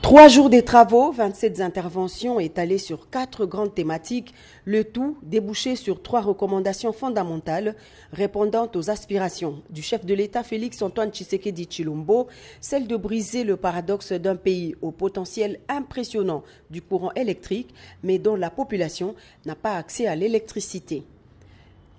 3 jours de travaux, 27 interventions étalées sur 4 grandes thématiques, le tout débouché sur 3 recommandations fondamentales répondant aux aspirations du chef de l'État Félix-Antoine Tshisekedi Tshilombo, celle de briser le paradoxe d'un pays au potentiel impressionnant du courant électrique, mais dont la population n'a pas accès à l'électricité.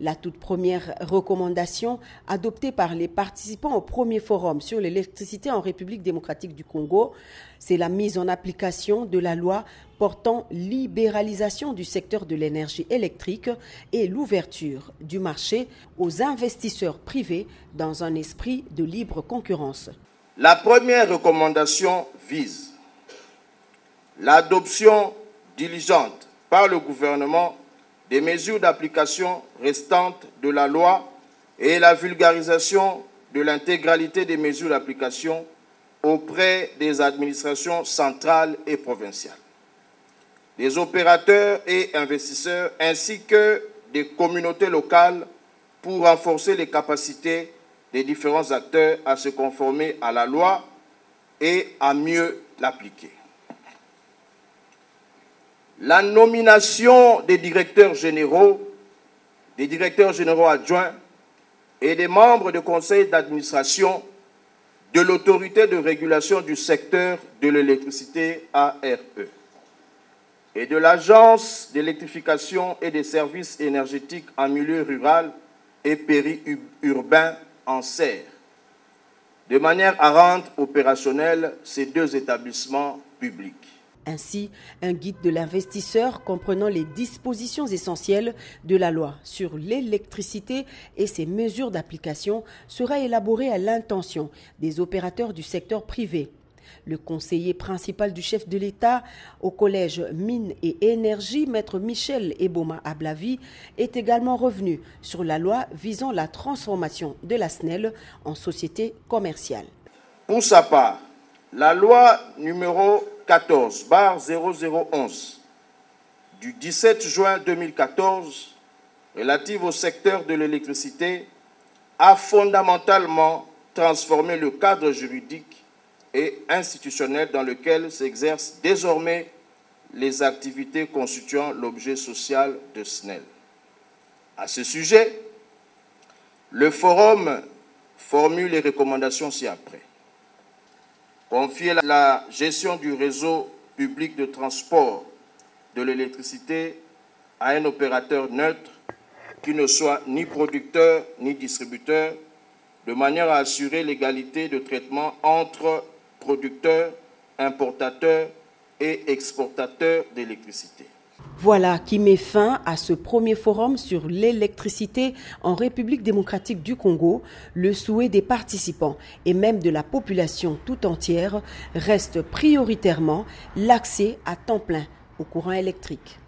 La toute première recommandation adoptée par les participants au premier forum sur l'électricité en République démocratique du Congo, c'est la mise en application de la loi portant libéralisation du secteur de l'énergie électrique et l'ouverture du marché aux investisseurs privés dans un esprit de libre concurrence. La première recommandation vise l'adoption diligente par le gouvernement des mesures d'application restantes de la loi et la vulgarisation de l'intégralité des mesures d'application auprès des administrations centrales et provinciales, des opérateurs et investisseurs ainsi que des communautés locales pour renforcer les capacités des différents acteurs à se conformer à la loi et à mieux l'appliquer. La nomination des directeurs généraux adjoints et des membres du conseil d'administration de l'autorité de régulation du secteur de l'électricité ARE et de l'agence d'électrification et des services énergétiques en milieu rural et périurbain en serre, de manière à rendre opérationnels ces 2 établissements publics. Ainsi, un guide de l'investisseur comprenant les dispositions essentielles de la loi sur l'électricité et ses mesures d'application sera élaboré à l'intention des opérateurs du secteur privé. Le conseiller principal du chef de l'État au collège Mines et Énergie, maître Michel Eboma Ablavi, est également revenu sur la loi visant la transformation de la SNEL en société commerciale. Pour sa part, la loi numéro 14/0011 du 17 juin 2014 relative au secteur de l'électricité a fondamentalement transformé le cadre juridique et institutionnel dans lequel s'exercent désormais les activités constituant l'objet social de SNEL. À ce sujet, le forum formule les recommandations ci-après. Confier la gestion du réseau public de transport de l'électricité à un opérateur neutre qui ne soit ni producteur ni distributeur, de manière à assurer l'égalité de traitement entre producteurs, importateurs et exportateurs d'électricité. Voilà qui met fin à ce premier forum sur l'électricité en République démocratique du Congo. Le souhait des participants et même de la population tout entière reste prioritairement l'accès à temps plein au courant électrique.